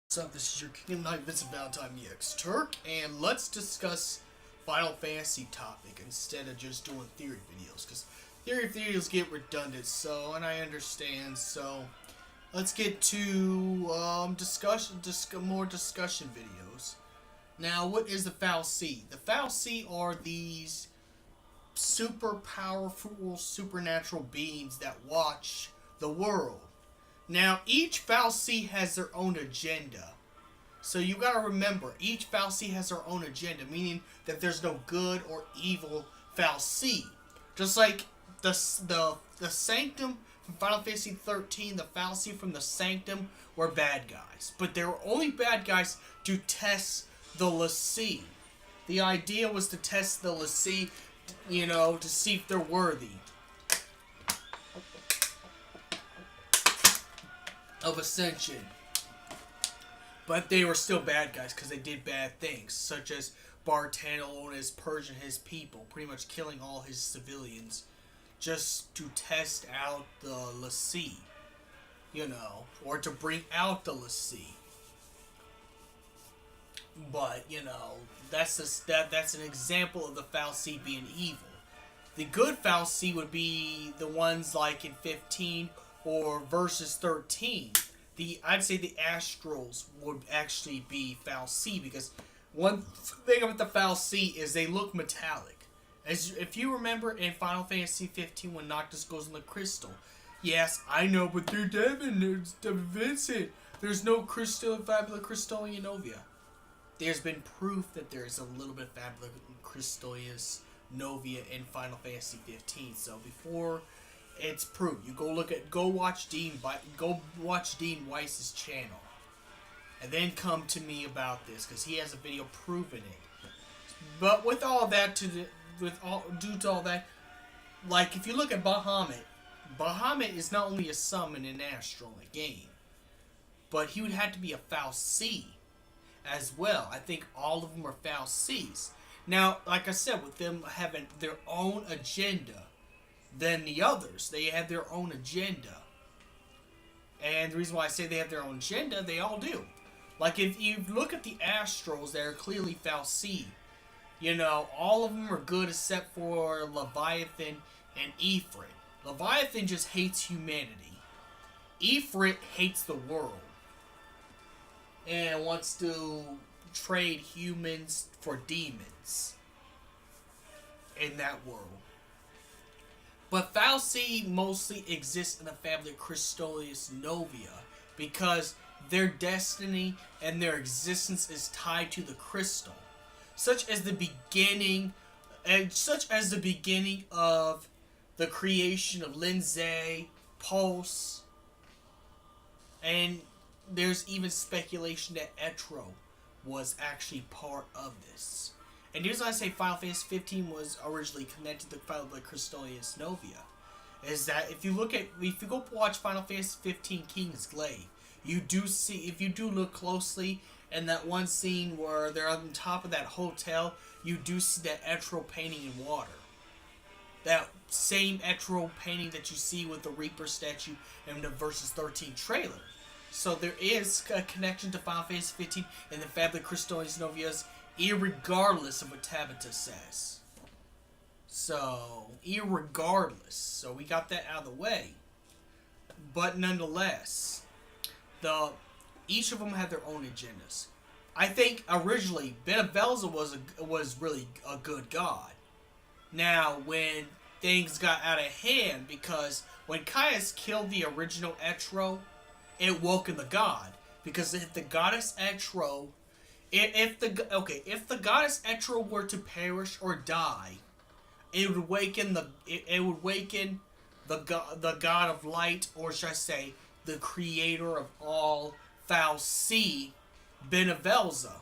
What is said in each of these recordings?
What's up? This is your King of the Night, Vincent Valentine EX Turk, and let's discuss Final Fantasy topic instead of just doing theory videos, because theory videos get redundant, and I understand, so let's get to more discussion videos. Now, what is the fal'Cie? The fal'Cie are these super powerful supernatural beings that watch the world. Now, each fal'Cie has their own agenda. So you gotta remember, each fal'Cie has their own agenda, meaning that there's no good or evil fal'Cie. Just like the Sanctum from Final Fantasy 13, the fal'Cie from the Sanctum were bad guys. But they were only bad guys to test the l'Cie. The idea was to test the l'Cie, to see if they're worthy of ascension. But they were still bad guys because they did bad things, such as Bartanonis purging his people, pretty much killing all his civilians, just to test out the l'Cie, or to bring out the l'Cie. But that's an example of the fal'Cie being evil. The good fal'Cie would be the ones like in 15 or versus 13. I'd say the Astrals would actually be fal'Cie, because one thing about the fal'Cie is they look metallic. If you remember in Final Fantasy 15 when Noctis goes in the crystal, yes, I know, but they're Devin, there's Vincent. There's no Fabula Crystallis Nova. There's been proof that there's a little bit of Fabula Crystallis Nova in Final Fantasy 15. So before it's proved, you go watch Dean Weiss's channel, and then come to me about this, because he has a video proving it. But with all that due to all that, like if you look at Bahamut is not only a summon and astral in the game, but he would have to be a fal'Cie as well. I think all of them are fal'Cies. Now, like I said, with them having their own agenda than the others, they have their own agenda. And the reason why I say they have their own agenda, they all do. Like if you look at the Astrals, they're clearly fal'Cie. All of them are good except for Leviathan and Ifrit. Leviathan just hates humanity. Ifrit hates the world and wants to trade humans for demons in that world. But fal'Cie mostly exist in the family of Crystallis Nova, because their destiny and their existence is tied to the crystal, such as the beginning of the creation of Lindsay, Pulse, and there's even speculation that Etro was actually part of this. And here's why I say Final Fantasy 15 was originally connected to Crystallis Nova. Is that if you go watch Final Fantasy 15 King's Glaive, you do see, if you do look closely, in that one scene where they're on top of that hotel, you do see that Etro painting in water. That same Etro painting that you see with the Reaper statue in the Versus 13 trailer. So there is a connection to Final Fantasy 15 and the Fabula Crystallis Nova's, irregardless of what Tabitha says. So, irregardless. So we got that out of the way. But nonetheless, each of them had their own agendas. I think originally Benevelza was really a good god. Now, when things got out of hand, because when Caius killed the original Etro, it woke in the god. Because if the goddess Etro, if the goddess Etro were to perish or die, it would waken the god of light, or should I say, the creator of all fal'Cie, Benevelza.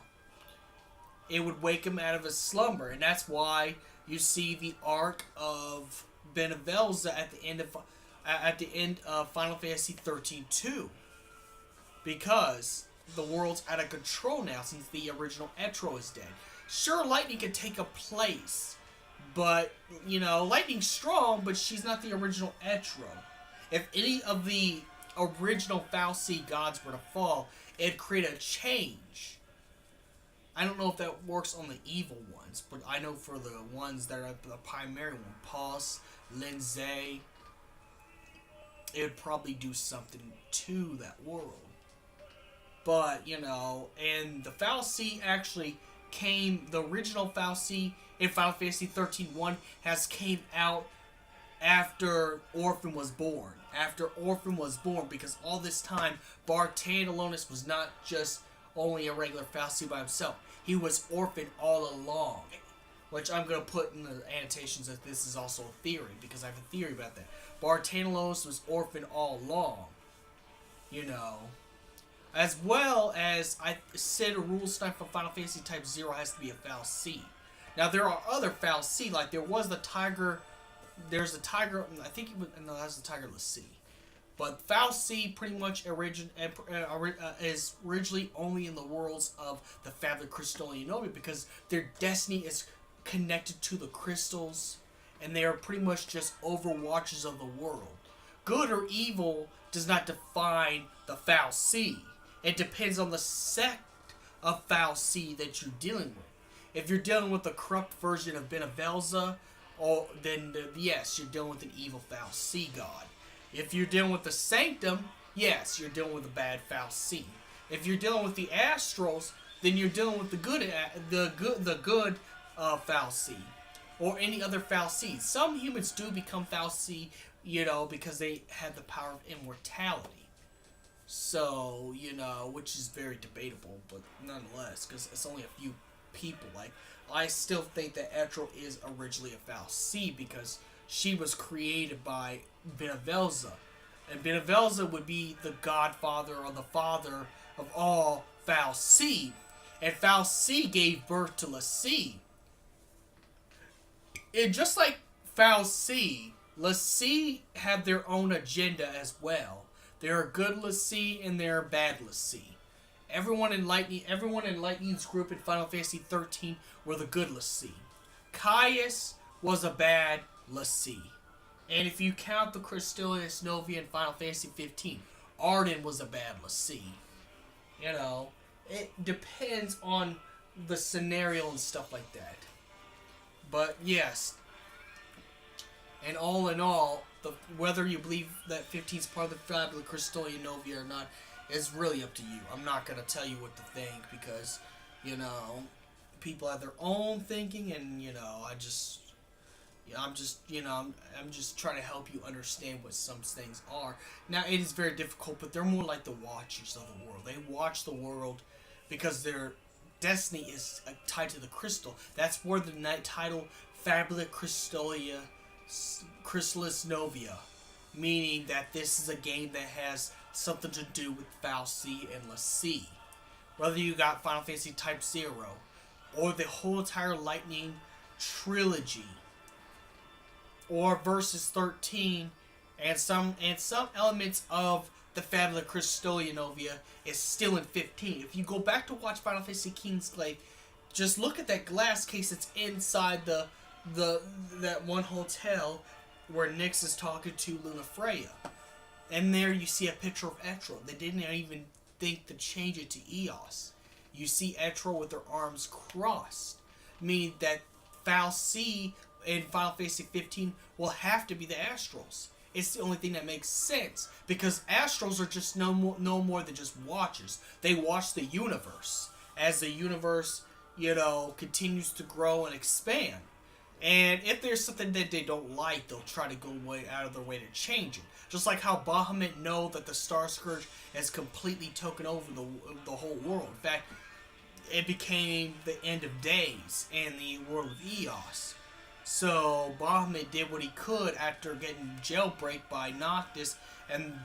It would wake him out of his slumber, and that's why you see the arc of Benevelza at the end of Final Fantasy 13-2, because the world's out of control now since the original Etro is dead. Sure, Lightning can take a place, but, Lightning's strong, but she's not the original Etro. If any of the original fal'Cie gods were to fall, It'd create a change. I don't know if that works on the evil ones, but I know for the ones that are the primary one, Pulse, Lindsay, it would probably do something to that world. But, and the Fal'Cie actually came, the original Fal'Cie in Final Fantasy 13-1 has came out after Orphan was born. After Orphan was born, because all this time, Bartandalonis was not just only a regular Fal'Cie by himself. He was Orphan all along. Which I'm going to put in the annotations that this is also a theory, because I have a theory about that. Bartandalonis was Orphan all along. As well as I said, a rule snipe for Final Fantasy Type 0 has to be a Fal'Cie. Now, there are other Fal'Cie, like there was the Tiger. There's the Tiger. I think it was. No, that's the Tiger Lassie. But Fal'Cie pretty much is originally only in the worlds of the Fabula Crystallis Nova, because their destiny is connected to the crystals, and they are pretty much just overwatchers of the world. Good or evil does not define the Fal'Cie. It depends on the sect of Fal'Cie that you're dealing with. If you're dealing with the corrupt version of Benevelza, then yes, you're dealing with an evil Fal'Cie god. If you're dealing with the Sanctum, yes, you're dealing with a bad Fal'Cie. If you're dealing with the Astrals, then you're dealing with the good Fal'Cie, or any other Fal'Cie. Some humans do become Fal'Cie, because they have the power of immortality. So, which is very debatable, but nonetheless, because it's only a few people. Like, I still think that Etrel is originally a Fal'Cie, because she was created by Benevelza. And Benevelza would be the godfather or the father of all Fal'Cie. And Fal'Cie gave birth to Lassie. And just like Fal'Cie, Lassie have their own agenda as well. There are good Lassie and there are bad Lassie. Everyone in Lightning's group in Final Fantasy 13 were the good Lassie. Caius was a bad Lassie. And if you count the Crystallis Nova in Final Fantasy 15, Arden was a bad Lassie. It depends on the scenario and stuff like that. But yes, and all in all, whether you believe that 15 is part of the Fabula Crystallis Nova or not is really up to you. I'm not going to tell you what to think, because, people have their own thinking, and, I'm just trying to help you understand what some things are. Now, it is very difficult, but they're more like the watchers of the world. They watch the world because their destiny is tied to the crystal. That's where the title Fabula Crystallis Nova, meaning that this is a game that has something to do with Fal'Cie and Lassie. Whether you got Final Fantasy Type 0 or the whole entire Lightning trilogy, or Versus 13, and some elements of the Fabula Crystallis Nova is still in 15. If you go back to watch Final Fantasy Kingsglaive, just look at that glass case that's inside that one hotel where Nyx is talking to Luna Freya. And there you see a picture of Etrel. They didn't even think to change it to Eos. You see Etrel with her arms crossed, meaning that Fal'Cie in Final Fantasy 15 will have to be the Astrals. It's the only thing that makes sense, because Astrals are just no more than just watchers. They watch the universe as the universe, continues to grow and expand. And if there's something that they don't like, they'll try to go out of their way to change it. Just like how Bahamut know that the Star Scourge has completely taken over the whole world. In fact, it became the end of days in the world of Eos. So Bahamut did what he could after getting jailbreak by Noctis, and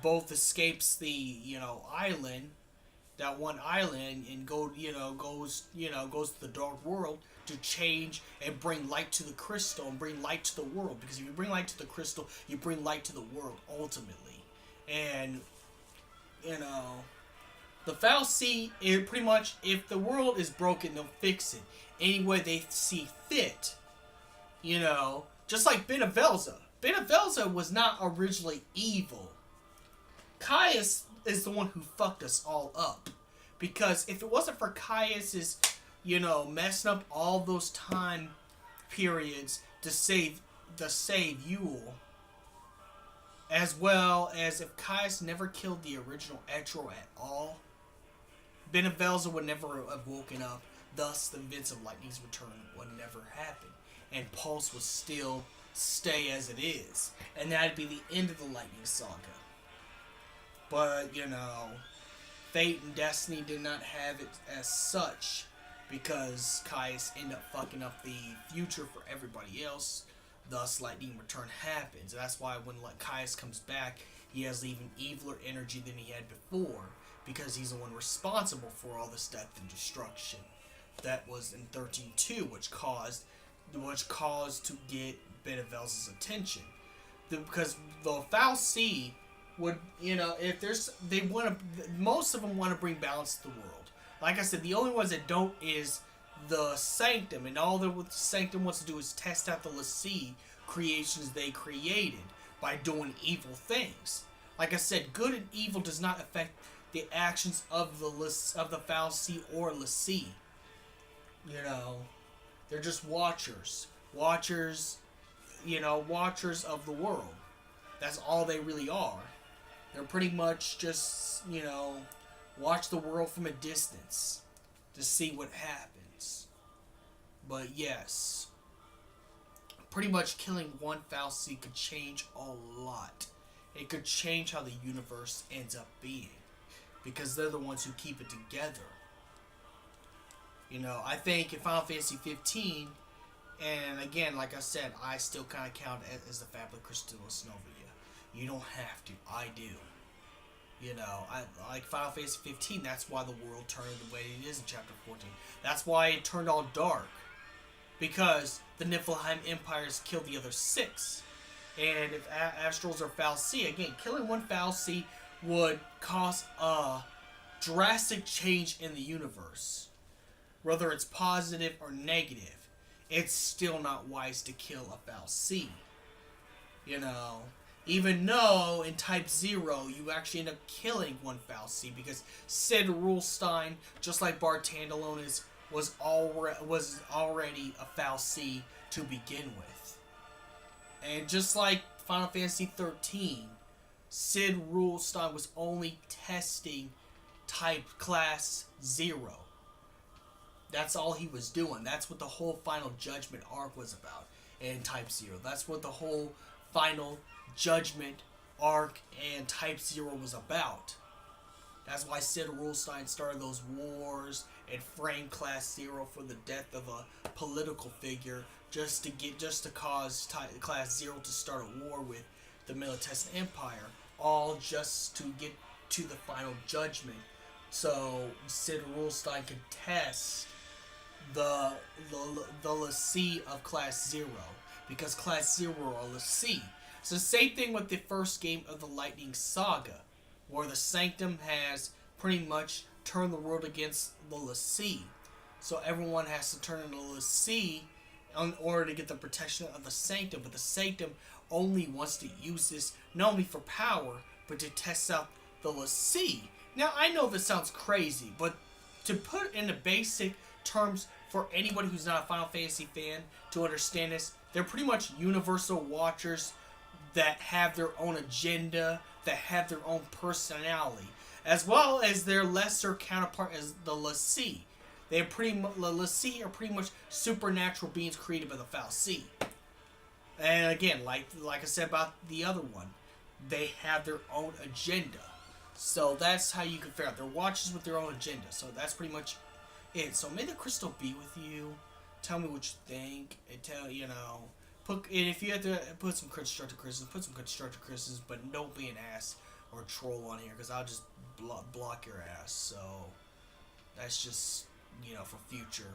both escapes the island, that one island, and goes to the dark world to change and bring light to the crystal and bring light to the world. Because if you bring light to the crystal, you bring light to the world ultimately. And the Fal'Cie, pretty much, if the world is broken, they'll fix it any way they see fit. Just like Benevelza. Benevelza was not originally evil. Caius is the one who fucked us all up. Because if it wasn't for Caius's, messing up all those time periods to save Yule, as well as if Caius never killed the original Etro at all, Benevelza would never have woken up. Thus, the events of Lightning's return would never happen, and Pulse would still stay as it is, and that'd be the end of the Lightning Saga. But Fate and Destiny did not have it as such, because Caius ended up fucking up the future for everybody else. Thus, Lightning Return happens. That's why when Caius comes back, he has even eviler energy than he had before, because he's the one responsible for all this death and destruction. That was in 13-2, which caused to get Benevel's attention. Because the fal'Cie would, most of them want to bring balance to the world. Like I said, the only ones that don't is the Sanctum, and all the Sanctum wants to do is test out the l'Cie creations they created by doing evil things. Like I said, good and evil does not affect the actions of the fal'Cie or l'Cie. They're just watchers of the world. That's all they really are. They're pretty much just, watch the world from a distance to see what happens. But yes, pretty much killing one fal'Cie could change a lot. It could change how the universe ends up being, because they're the ones who keep it together. I think in Final Fantasy 15, and again, like I said, I still kind of count it as the Fabula Crystallis Nova. You don't have to. I do. I like Final Fantasy 15. That's why the world turned the way it is in Chapter 14. That's why it turned all dark. Because the Niflheim Empires killed the other 6. And if Astrals are fal'Cie, again, killing one fal'Cie would cause a drastic change in the universe. Whether it's positive or negative, it's still not wise to kill a fal'Cie. Even though in Type 0 you actually end up killing one fal'Cie, because Sid Rulstein, just like Bartandalone, was already a fal'Cie to begin with. And just like Final Fantasy 13, Sid Rulstein was only testing Type Class 0. That's all he was doing. That's what the whole Final Judgment arc was about in Type 0. That's what the whole Final Judgment arc and Type 0 was about. That's why Sid Rulstein started those wars and framed Class 0 for the death of a political figure, just to cause Class 0 to start a war with the Militestan Empire, all just to get to the Final Judgment, so Sid Rulstein could test the l'Cie of Class 0, because Class 0 are l'Cie. It's the same thing with the first game of the Lightning Saga, where the Sanctum has pretty much turned the world against the l'Cie. So everyone has to turn into l'Cie in order to get the protection of the Sanctum. But the Sanctum only wants to use this not only for power, but to test out the l'Cie. Now, I know this sounds crazy, but to put into basic terms for anybody who's not a Final Fantasy fan to understand this, they're pretty much universal watchers that have their own agenda, that have their own personality, as well as their lesser counterpart as the l'Cie. The l'Cie are pretty much supernatural beings created by the fal'Cie. And again, like I said about the other one, they have their own agenda. So that's how you can figure out. They're watchers with their own agenda. So that's pretty much it. So may the crystal be with you. Tell me what you think. And if you have to put some constructive criticism, put some constructive criticism, but don't be an ass or troll on here, because I'll just block your ass. So that's just, for future.